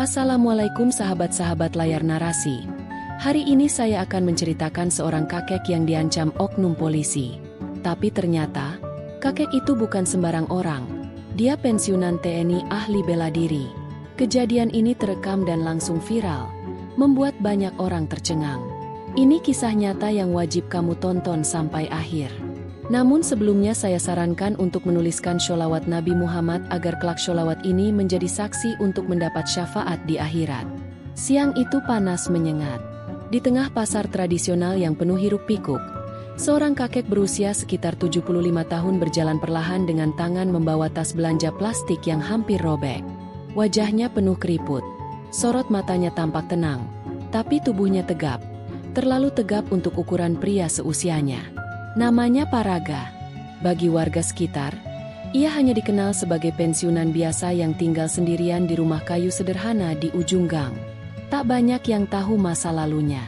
Assalamualaikum sahabat-sahabat layar narasi. Hari ini saya akan menceritakan seorang kakek yang diancam oknum polisi. Tapi ternyata, kakek itu bukan sembarang orang. Dia pensiunan TNI ahli bela diri. Kejadian ini terekam dan langsung viral, membuat banyak orang tercengang. Ini kisah nyata yang wajib kamu tonton sampai akhir. Namun sebelumnya saya sarankan untuk menuliskan sholawat Nabi Muhammad agar kelak sholawat ini menjadi saksi untuk mendapat syafaat di akhirat. Siang itu panas menyengat. Di tengah pasar tradisional yang penuh hiruk-pikuk, seorang kakek berusia sekitar 75 tahun berjalan perlahan dengan tangan membawa tas belanja plastik yang hampir robek. Wajahnya penuh keriput, sorot matanya tampak tenang, tapi tubuhnya tegap, terlalu tegap untuk ukuran pria seusianya. Namanya Pak Raga. Bagi warga sekitar, ia hanya dikenal sebagai pensiunan biasa yang tinggal sendirian di rumah kayu sederhana di ujung gang. Tak banyak yang tahu masa lalunya.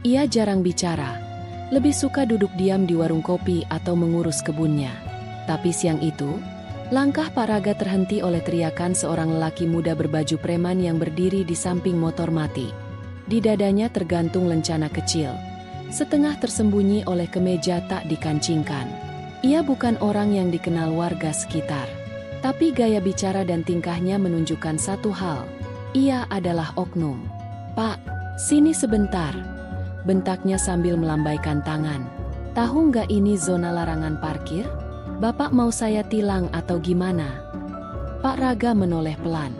Ia jarang bicara, lebih suka duduk diam di warung kopi atau mengurus kebunnya. Tapi siang itu, langkah Pak Raga terhenti oleh teriakan seorang lelaki muda berbaju preman yang berdiri di samping motor mati. Di dadanya tergantung lencana kecil, setengah tersembunyi oleh kemeja tak dikancingkan. Ia bukan orang yang dikenal warga sekitar, tapi gaya bicara dan tingkahnya menunjukkan satu hal. Ia adalah oknum. "Pak, sini sebentar," bentaknya sambil melambaikan tangan. "Tahu nggak ini zona larangan parkir? Bapak mau saya tilang atau gimana?" Pak Raga menoleh pelan.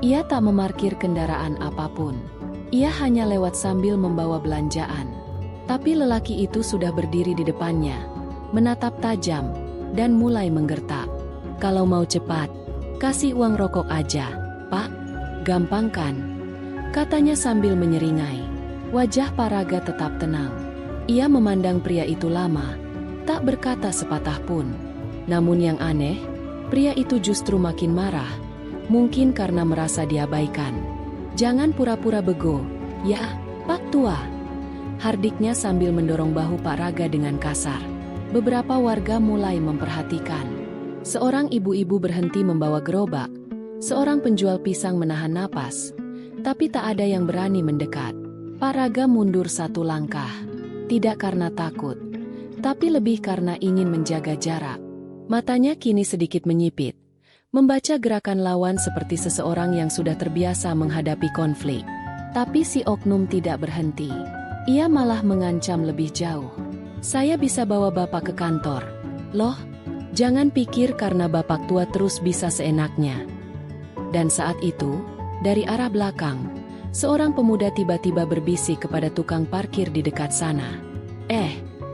Ia tak memarkir kendaraan apapun. Ia hanya lewat sambil membawa belanjaan. Tapi lelaki itu sudah berdiri di depannya, menatap tajam, dan mulai menggertak. "Kalau mau cepat, kasih uang rokok aja, Pak. Gampang kan?" katanya sambil menyeringai. Wajah Pak Raga tetap tenang. Ia memandang pria itu lama, tak berkata sepatah pun. Namun yang aneh, pria itu justru makin marah, mungkin karena merasa diabaikan. "Jangan pura-pura bego, ya, Pak Tua," hardiknya sambil mendorong bahu Pak Raga dengan kasar. Beberapa warga mulai memperhatikan. Seorang ibu-ibu berhenti membawa gerobak. Seorang penjual pisang menahan napas. Tapi tak ada yang berani mendekat. Pak Raga mundur satu langkah. Tidak karena takut, tapi lebih karena ingin menjaga jarak. Matanya kini sedikit menyipit, membaca gerakan lawan seperti seseorang yang sudah terbiasa menghadapi konflik. Tapi si oknum tidak berhenti. Ia malah mengancam lebih jauh. "Saya bisa bawa Bapak ke kantor. Loh, jangan pikir karena Bapak tua terus bisa seenaknya." Dan saat itu, dari arah belakang, seorang pemuda tiba-tiba berbisik kepada tukang parkir di dekat sana.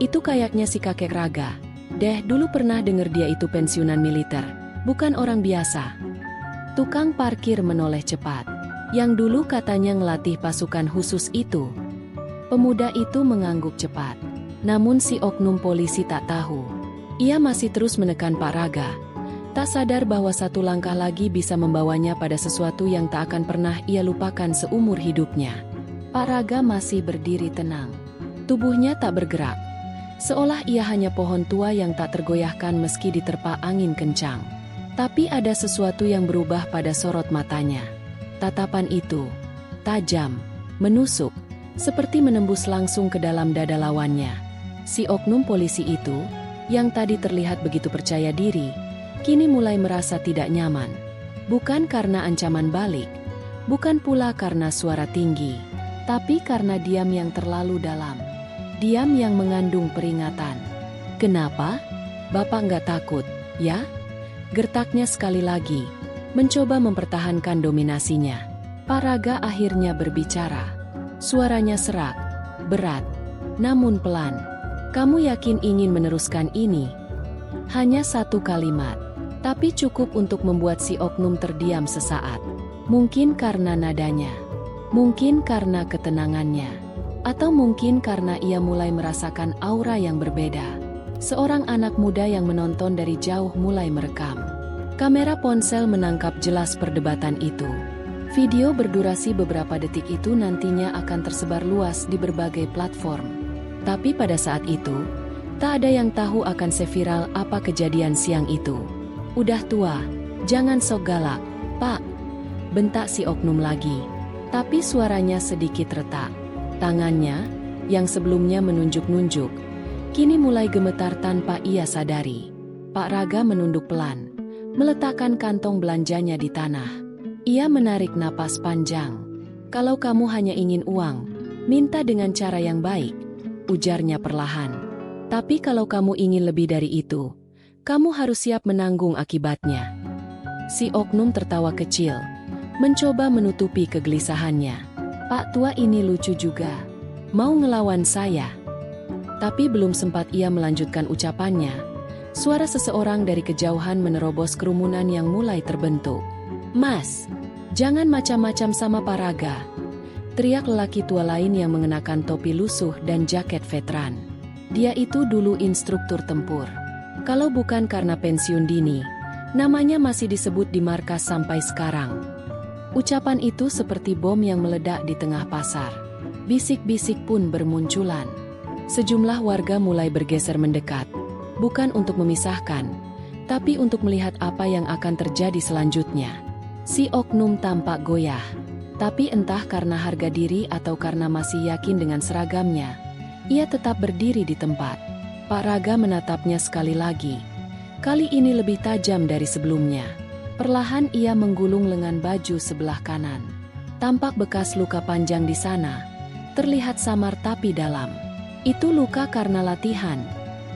Itu kayaknya si kakek Raga. Dulu pernah dengar dia itu pensiunan militer, bukan orang biasa." Tukang parkir menoleh cepat. Yang dulu katanya ngelatih pasukan khusus itu. Pemuda itu mengangguk cepat. Namun si oknum polisi tak tahu. Ia masih terus menekan Pak Raga, tak sadar bahwa satu langkah lagi bisa membawanya pada sesuatu yang tak akan pernah ia lupakan seumur hidupnya. Pak Raga masih berdiri tenang. Tubuhnya tak bergerak, seolah ia hanya pohon tua yang tak tergoyahkan meski diterpa angin kencang. Tapi ada sesuatu yang berubah pada sorot matanya. Tatapan itu tajam, menusuk, seperti menembus langsung ke dalam dada lawannya. Si oknum polisi itu, yang tadi terlihat begitu percaya diri, kini mulai merasa tidak nyaman. Bukan karena ancaman balik, bukan pula karena suara tinggi, tapi karena diam yang terlalu dalam. Diam yang mengandung peringatan. "Kenapa? Bapak nggak takut, ya?" gertaknya sekali lagi, mencoba mempertahankan dominasinya. Pak Raga akhirnya berbicara. Suaranya serak, berat, namun pelan. "Kamu yakin ingin meneruskan ini?" Hanya satu kalimat, tapi cukup untuk membuat si oknum terdiam sesaat. Mungkin karena nadanya, mungkin karena ketenangannya, atau mungkin karena ia mulai merasakan aura yang berbeda. Seorang anak muda yang menonton dari jauh mulai merekam. Kamera ponsel menangkap jelas perdebatan itu. Video berdurasi beberapa detik itu nantinya akan tersebar luas di berbagai platform. Tapi pada saat itu, tak ada yang tahu akan seviral apa kejadian siang itu. "Udah tua, jangan sok galak, Pak," bentak si oknum lagi. Tapi suaranya sedikit retak. Tangannya, yang sebelumnya menunjuk-nunjuk, kini mulai gemetar tanpa ia sadari. Pak Raga menunduk pelan, meletakkan kantong belanjanya di tanah. Ia menarik napas panjang. "Kalau kamu hanya ingin uang, minta dengan cara yang baik," ujarnya perlahan. "Tapi kalau kamu ingin lebih dari itu, kamu harus siap menanggung akibatnya." Si oknum tertawa kecil, mencoba menutupi kegelisahannya. "Pak tua ini lucu juga. Mau ngelawan saya?" Tapi belum sempat ia melanjutkan ucapannya, suara seseorang dari kejauhan menerobos kerumunan yang mulai terbentuk. "Mas, jangan macam-macam sama Pak Raga," teriak lelaki tua lain yang mengenakan topi lusuh dan jaket veteran. Dia itu dulu instruktur tempur. Kalau bukan karena pensiun dini, namanya masih disebut di markas sampai sekarang. Ucapan itu seperti bom yang meledak di tengah pasar. Bisik-bisik pun bermunculan. Sejumlah warga mulai bergeser mendekat, bukan untuk memisahkan, tapi untuk melihat apa yang akan terjadi selanjutnya. Si oknum tampak goyah, tapi entah karena harga diri atau karena masih yakin dengan seragamnya, ia tetap berdiri di tempat. Pak Raga menatapnya sekali lagi. Kali ini lebih tajam dari sebelumnya. Perlahan ia menggulung lengan baju sebelah kanan. Tampak bekas luka panjang di sana, terlihat samar tapi dalam. "Itu luka karena latihan,"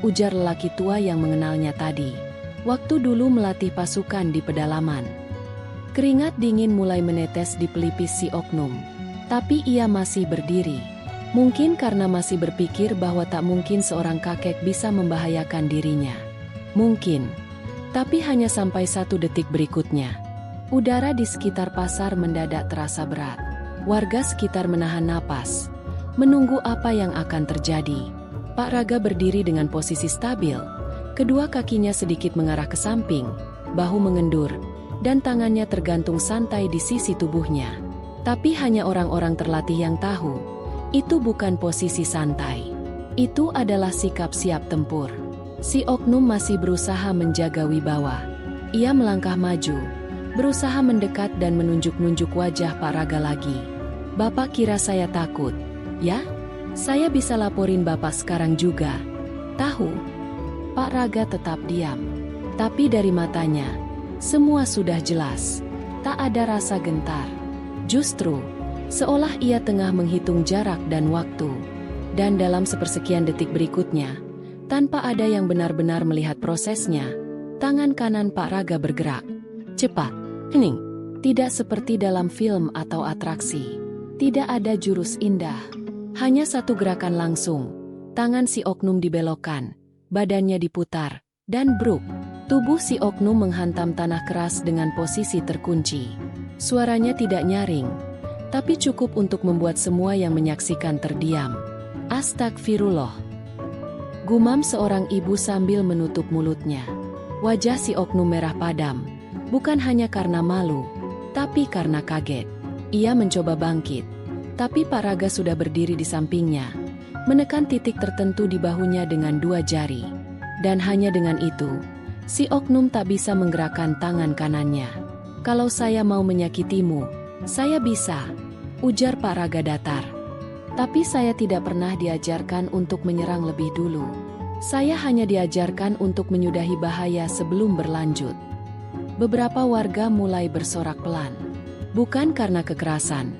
ujar lelaki tua yang mengenalnya tadi. "Waktu dulu melatih pasukan di pedalaman." Keringat dingin mulai menetes di pelipis si oknum. Tapi ia masih berdiri. Mungkin karena masih berpikir bahwa tak mungkin seorang kakek bisa membahayakan dirinya. Mungkin. Tapi hanya sampai 1 detik berikutnya. Udara di sekitar pasar mendadak terasa berat. Warga sekitar menahan napas, menunggu apa yang akan terjadi. Pak Raga berdiri dengan posisi stabil. Kedua kakinya sedikit mengarah ke samping, bahu mengendur, dan tangannya tergantung santai di sisi tubuhnya. Tapi hanya orang-orang terlatih yang tahu, itu bukan posisi santai. Itu adalah sikap siap tempur. Si oknum masih berusaha menjaga wibawa. Ia melangkah maju, berusaha mendekat dan menunjuk-nunjuk wajah Pak Raga lagi. "Bapak kira saya takut? Ya? Saya bisa laporin Bapak sekarang juga. Tahu?" Pak Raga tetap diam. Tapi dari matanya, semua sudah jelas. Tak ada rasa gentar. Justru, seolah ia tengah menghitung jarak dan waktu. Dan dalam sepersekian detik berikutnya, tanpa ada yang benar-benar melihat prosesnya, tangan kanan Pak Raga bergerak. Cepat, hening. Tidak seperti dalam film atau atraksi. Tidak ada jurus indah. Hanya satu gerakan langsung. Tangan si oknum dibelokkan, badannya diputar, dan bruk. Tubuh si oknum menghantam tanah keras dengan posisi terkunci. Suaranya tidak nyaring, tapi cukup untuk membuat semua yang menyaksikan terdiam. "Astagfirullah," gumam seorang ibu sambil menutup mulutnya. Wajah si oknum merah padam, bukan hanya karena malu, tapi karena kaget. Ia mencoba bangkit, tapi Pak Raga sudah berdiri di sampingnya, menekan titik tertentu di bahunya dengan 2 jari. Dan hanya dengan itu, si oknum tak bisa menggerakkan tangan kanannya. "Kalau saya mau menyakitimu, saya bisa," ujar Pak Raga datar. "Tapi saya tidak pernah diajarkan untuk menyerang lebih dulu. Saya hanya diajarkan untuk menyudahi bahaya sebelum berlanjut." Beberapa warga mulai bersorak pelan. Bukan karena kekerasan,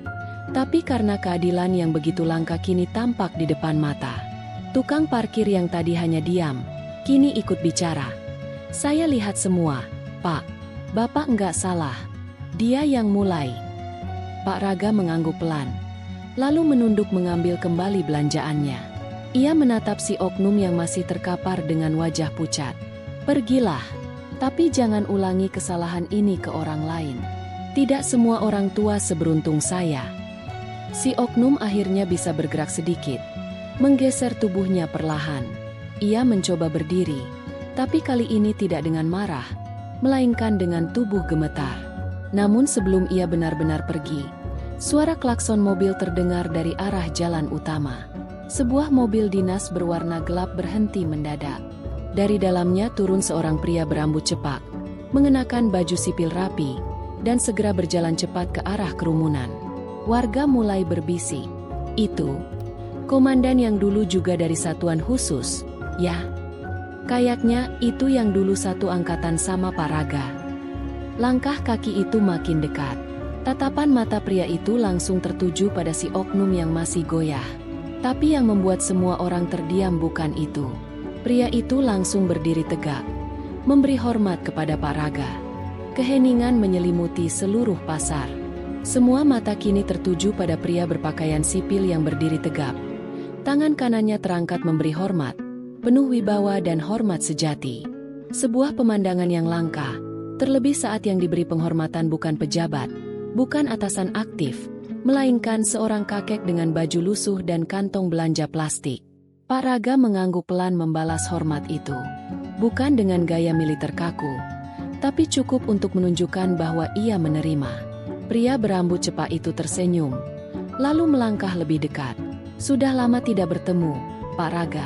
tapi karena keadilan yang begitu langka kini tampak di depan mata. Tukang parkir yang tadi hanya diam, kini ikut bicara. "Saya lihat semua, Pak. Bapak enggak salah. Dia yang mulai." Pak Raga mengangguk pelan, lalu menunduk mengambil kembali belanjaannya. Ia menatap si oknum yang masih terkapar dengan wajah pucat. "Pergilah, tapi jangan ulangi kesalahan ini ke orang lain. Tidak semua orang tua seberuntung saya." Si oknum akhirnya bisa bergerak sedikit, menggeser tubuhnya perlahan. Ia mencoba berdiri, tapi kali ini tidak dengan marah, melainkan dengan tubuh gemetar. Namun sebelum ia benar-benar pergi, suara klakson mobil terdengar dari arah jalan utama. Sebuah mobil dinas berwarna gelap berhenti mendadak. Dari dalamnya turun seorang pria berambut cepak, mengenakan baju sipil rapi, dan segera berjalan cepat ke arah kerumunan. Warga mulai berbisik. Itu komandan yang dulu juga dari satuan khusus, ya? Kayaknya itu yang dulu satu angkatan sama Pak Raga. Langkah kaki itu makin dekat. Tatapan mata pria itu langsung tertuju pada si oknum yang masih goyah. Tapi yang membuat semua orang terdiam bukan itu. Pria itu langsung berdiri tegak, memberi hormat kepada Pak Raga. Keheningan menyelimuti seluruh pasar. Semua mata kini tertuju pada pria berpakaian sipil yang berdiri tegap. Tangan kanannya terangkat memberi hormat, penuh wibawa dan hormat sejati. Sebuah pemandangan yang langka, terlebih saat yang diberi penghormatan bukan pejabat, bukan atasan aktif, melainkan seorang kakek dengan baju lusuh dan kantong belanja plastik. Pak Raga mengangguk pelan membalas hormat itu. Bukan dengan gaya militer kaku, tapi cukup untuk menunjukkan bahwa ia menerima. Pria berambut cepak itu tersenyum, lalu melangkah lebih dekat. "Sudah lama tidak bertemu, Pak Raga,"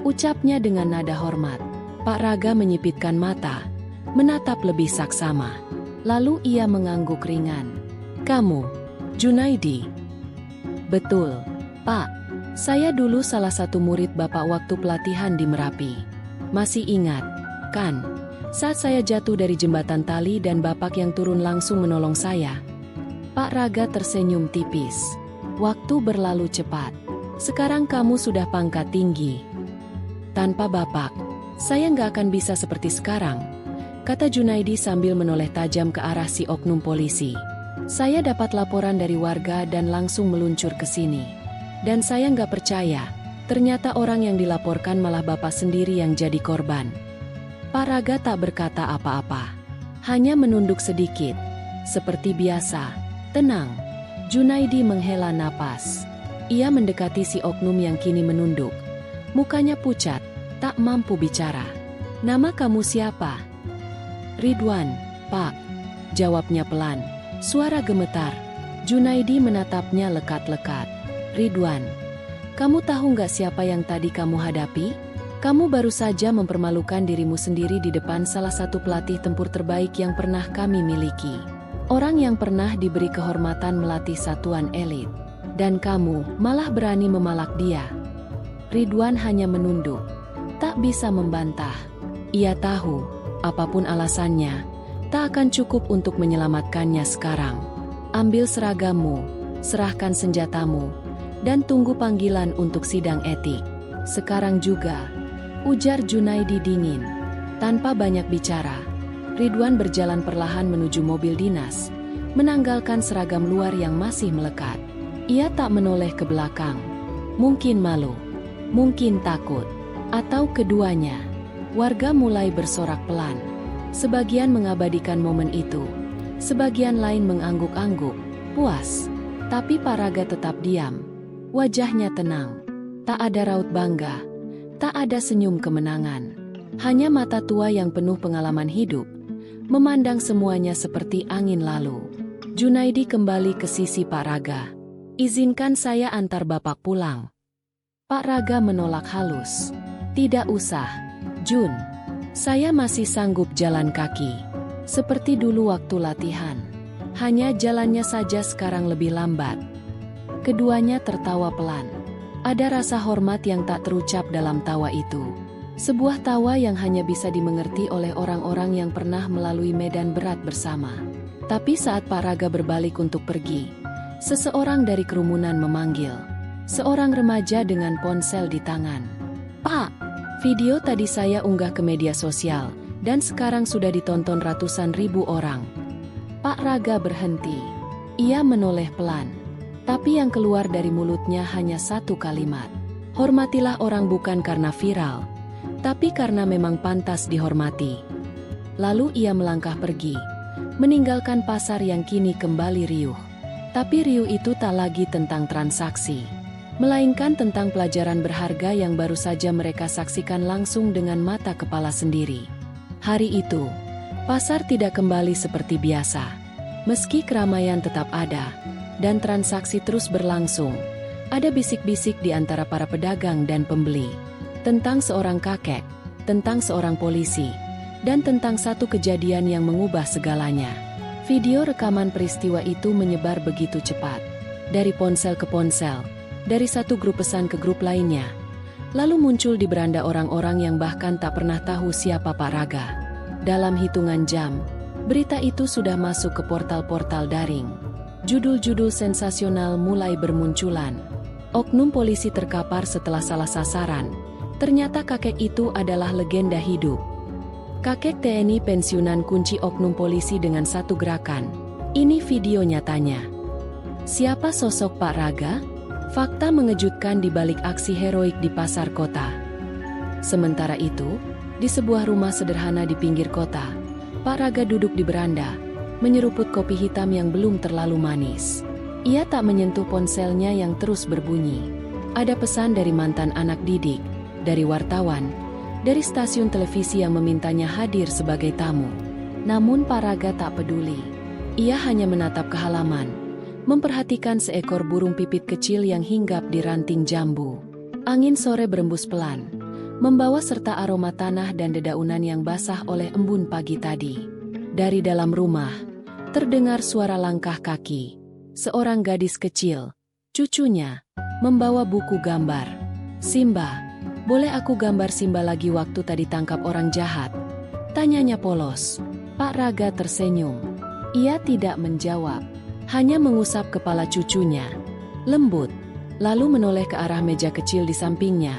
ucapnya dengan nada hormat. Pak Raga menyipitkan mata, menatap lebih saksama. Lalu ia mengangguk ringan. "Kamu, Junaidi?" "Betul, Pak. Saya dulu salah satu murid Bapak waktu pelatihan di Merapi. Masih ingat, kan? Saat saya jatuh dari jembatan tali dan Bapak yang turun langsung menolong saya." Pak Raga tersenyum tipis. "Waktu berlalu cepat. Sekarang kamu sudah pangkat tinggi. Tanpa Bapak, saya nggak akan bisa seperti sekarang," kata Junaidi sambil menoleh tajam ke arah si oknum polisi. "Saya dapat laporan dari warga dan langsung meluncur ke sini. Dan saya nggak percaya, ternyata orang yang dilaporkan malah Bapak sendiri yang jadi korban." Pak Raga tak berkata apa-apa, hanya menunduk sedikit. Seperti biasa, tenang. Junaidi menghela napas. Ia mendekati si oknum yang kini menunduk. Mukanya pucat, tak mampu bicara. "Nama kamu siapa?" "Ridwan, Pak," jawabnya pelan. Suara gemetar. Junaidi menatapnya lekat-lekat. "Ridwan, kamu tahu nggak siapa yang tadi kamu hadapi? Kamu baru saja mempermalukan dirimu sendiri di depan salah satu pelatih tempur terbaik yang pernah kami miliki. Orang yang pernah diberi kehormatan melatih satuan elit. Dan kamu malah berani memalak dia." Ridwan hanya menunduk, tak bisa membantah. Ia tahu, apapun alasannya, tak akan cukup untuk menyelamatkannya sekarang. "Ambil seragammu, serahkan senjatamu, dan tunggu panggilan untuk sidang etik. Sekarang juga," ujar Junaidi dingin. Tanpa banyak bicara, Ridwan berjalan perlahan menuju mobil dinas, menanggalkan seragam luar yang masih melekat. Ia tak menoleh ke belakang. Mungkin malu, mungkin takut, atau keduanya. Warga mulai bersorak pelan. Sebagian mengabadikan momen itu, sebagian lain mengangguk-angguk, puas. Tapi Pak Raga tetap diam. Wajahnya tenang. Tak ada raut bangga, tak ada senyum kemenangan. Hanya mata tua yang penuh pengalaman hidup, memandang semuanya seperti angin lalu. Junaidi kembali ke sisi Pak Raga. "Izinkan saya antar Bapak pulang." Pak Raga menolak halus. "Tidak usah, Jun. Saya masih sanggup jalan kaki. Seperti dulu waktu latihan. Hanya jalannya saja sekarang lebih lambat." Keduanya tertawa pelan. Ada rasa hormat yang tak terucap dalam tawa itu. Sebuah tawa yang hanya bisa dimengerti oleh orang-orang yang pernah melalui medan berat bersama. Tapi saat Pak Raga berbalik untuk pergi, seseorang dari kerumunan memanggil. Seorang remaja dengan ponsel di tangan. "Pak, video tadi saya unggah ke media sosial, dan sekarang sudah ditonton ratusan ribu orang." Pak Raga berhenti. Ia menoleh pelan. Tapi yang keluar dari mulutnya hanya satu kalimat. "Hormatilah orang bukan karena viral, tapi karena memang pantas dihormati." Lalu ia melangkah pergi, meninggalkan pasar yang kini kembali riuh. Tapi riuh itu tak lagi tentang transaksi, melainkan tentang pelajaran berharga yang baru saja mereka saksikan langsung dengan mata kepala sendiri. Hari itu, pasar tidak kembali seperti biasa. Meski keramaian tetap ada, dan transaksi terus berlangsung, ada bisik-bisik di antara para pedagang dan pembeli. Tentang seorang kakek, tentang seorang polisi, dan tentang satu kejadian yang mengubah segalanya. Video rekaman peristiwa itu menyebar begitu cepat. Dari ponsel ke ponsel, dari satu grup pesan ke grup lainnya. Lalu muncul di beranda orang-orang yang bahkan tak pernah tahu siapa Pak Raga. Dalam hitungan jam, berita itu sudah masuk ke portal-portal daring. Judul-judul sensasional mulai bermunculan. Oknum polisi terkapar setelah salah sasaran. Ternyata kakek itu adalah legenda hidup. Kakek TNI pensiunan kunci oknum polisi dengan satu gerakan. Ini video nyatanya. Siapa sosok Pak Raga? Fakta mengejutkan di balik aksi heroik di pasar kota. Sementara itu, di sebuah rumah sederhana di pinggir kota, Pak Raga duduk di beranda, menyeruput kopi hitam yang belum terlalu manis. Ia tak menyentuh ponselnya yang terus berbunyi. Ada pesan dari mantan anak didik, dari wartawan, dari stasiun televisi yang memintanya hadir sebagai tamu. Namun Pak Raga tak peduli. Ia hanya menatap ke halaman, memperhatikan seekor burung pipit kecil yang hinggap di ranting jambu. Angin sore berembus pelan, membawa serta aroma tanah dan dedaunan yang basah oleh embun pagi tadi. Dari dalam rumah, terdengar suara langkah kaki. Seorang gadis kecil, cucunya, membawa buku gambar. "Simba, boleh aku gambar Simba lagi waktu tadi tangkap orang jahat?" tanyanya polos. Pak Raga tersenyum. Ia tidak menjawab, hanya mengusap kepala cucunya. Lembut, lalu menoleh ke arah meja kecil di sampingnya,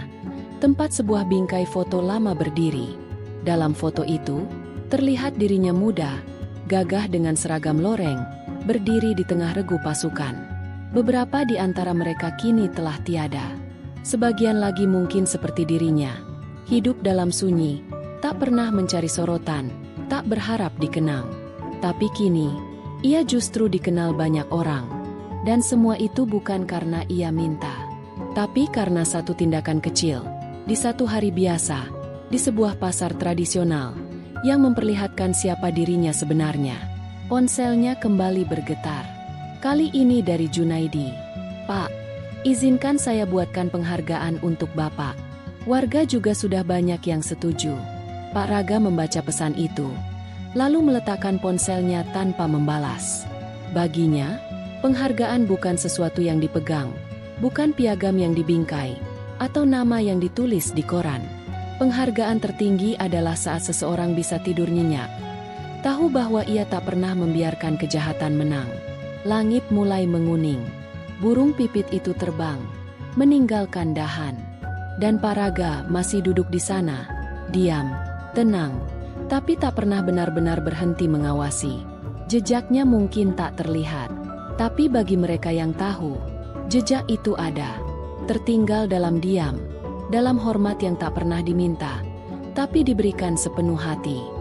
tempat sebuah bingkai foto lama berdiri. Dalam foto itu, terlihat dirinya muda, gagah dengan seragam loreng, berdiri di tengah regu pasukan. Beberapa di antara mereka kini telah tiada. Sebagian lagi mungkin seperti dirinya, hidup dalam sunyi, tak pernah mencari sorotan, tak berharap dikenang. Tapi kini, ia justru dikenal banyak orang. Dan semua itu bukan karena ia minta, tapi karena satu tindakan kecil, di satu hari biasa, di sebuah pasar tradisional, yang memperlihatkan siapa dirinya sebenarnya. Ponselnya kembali bergetar. Kali ini dari Junaidi. "Pak, izinkan saya buatkan penghargaan untuk Bapak." Warga juga sudah banyak yang setuju. Pak Raga membaca pesan itu, lalu meletakkan ponselnya tanpa membalas. Baginya, penghargaan bukan sesuatu yang dipegang, bukan piagam yang dibingkai, atau nama yang ditulis di koran. Penghargaan tertinggi adalah saat seseorang bisa tidur nyenyak, tahu bahwa ia tak pernah membiarkan kejahatan menang. Langit mulai menguning. Burung pipit itu terbang, meninggalkan dahan. Dan Pak Raga masih duduk di sana, diam, tenang, tapi tak pernah benar-benar berhenti mengawasi. Jejaknya mungkin tak terlihat, tapi bagi mereka yang tahu, jejak itu ada. Tertinggal dalam diam, dalam hormat yang tak pernah diminta, tapi diberikan sepenuh hati.